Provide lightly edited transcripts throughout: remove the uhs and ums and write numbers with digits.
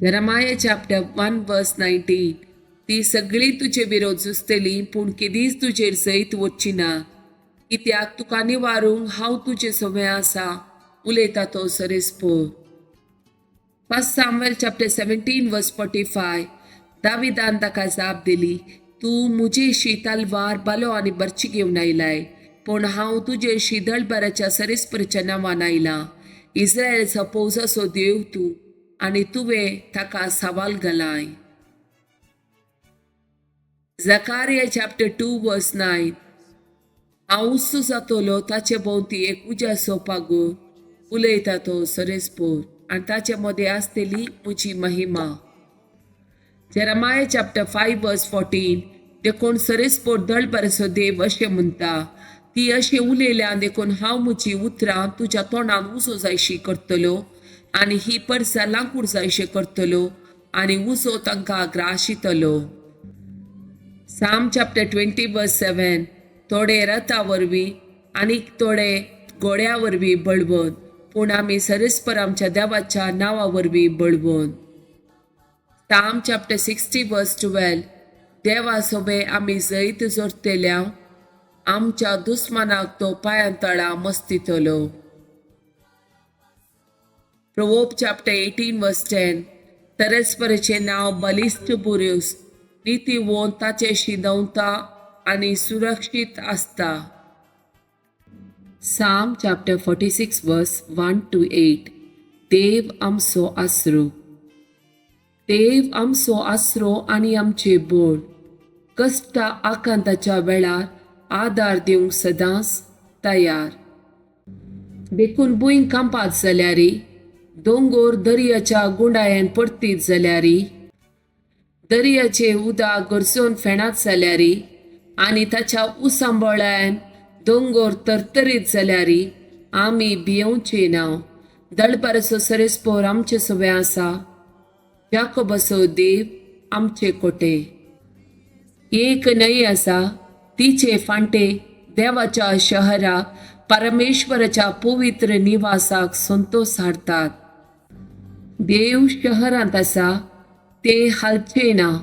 Jeremiah chapter 1 verse 19. ती सगळी तुजे विरोध झुजतली पूण केदीच तुजेर जैत वचची ना, कित्याक तुका निवारूंक हांव तुजे सवे आसा, उलयता तो सरेस्पोर. 1 Samuel chapter 17 verse 45. दाविदान ताका जाप दिली, तूं मुजेशी तलवार बलो आनी बरची घेवन आयलाय, पूण हांव तुजेशी दळबराच्या सरेस्पराच्या नांवान आयलां. इस्रायेलचो पौसाचो देव तूं, आनी तुवें ताका सवाल घालाय. Zechariah chapter 2 verse 9. हांव उत्सू जातलो ताचे भोवती एक उज्याचो पागोर, उलयता तो सरेस्पोर, आनी ताचे मदें आसतली म्हजी महिमा. Jeremiah chapter 5 verse 14. देखून सरेस्पोर दळबराचो देव अशें म्हणटा, ती अशें उलयल्यान देखून हांव म्हजी उतरां तुज्या तोंडान उजो जायशी करतलो, आनी ही परसां लांकूड जायशें करतलो, आनी उजो तांकां ग्राशितलो. Psalm chapter 20 verse 7. थोडे रथा वरवीं आनीक थोडे घोड्या वरवीं बळवंत, पूण आमी सरेस्पर आमच्या देवाच्या नांवा वरवीं बळवंत. Psalm chapter 60 verse 12. देवा सोबे आमी जैत जोडटल्या, आमच्या दुस्मानाक तो पांयां तळा मस्तितलो. Proverbs chapter 18 verse 10. सरेस्पराचें नांव बलिश्ट बुरूस, नीतिवंत ताचेशी देंवता आनी सुरक्षीत आसता. Psalm chapter 46 verse 1 to 8. देव आमचो आसरो. देव आमचो आसरो आनी आमचे बोड, कश्टा आकांताच्या वेळार आदार दिवंक सदांच तयार. देखून भुंय कांपात जाल्यारी, दोंगोर दर्याच्या गुंडायेन पडटीत जाल्यारी, दर्याचे उदक गरजोन फेणात जाल्यारी, आनी ताच्या उसांबळ्यान दोंगोर तरतरीत जाल्यारी, आमी भियेवचे ना. दळबराचो सरेस्पोर आमचे सवे आसा, याकोबाचो देव आमचे कोटे. एक न्हंय आसा, तिचे फांटे देवाच्या शहराक, परमेश्वराच्या पवित्र निवासाक संतोष हाडटात. देव शहरांत आसा, ते हालचे ना.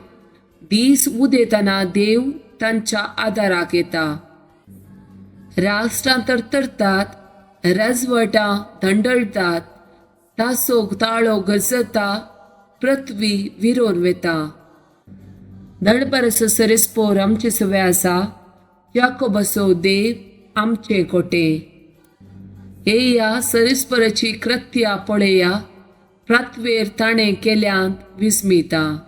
दीस उदेतना देव तांच्या आदाराक येता. राष्ट्रां तरतरतात, राजवटां धंडळटात, तासो ताळो गजता, पृथ्वी विरोन वेता. दळबराचो सरेस्पोर आमचे सवे आसा, याकोबाचो देव आमचे कोटे. येया सरेस्पराची कृत्या पळया, पृथ्वेर ताणें केल्यांत विस्मिता.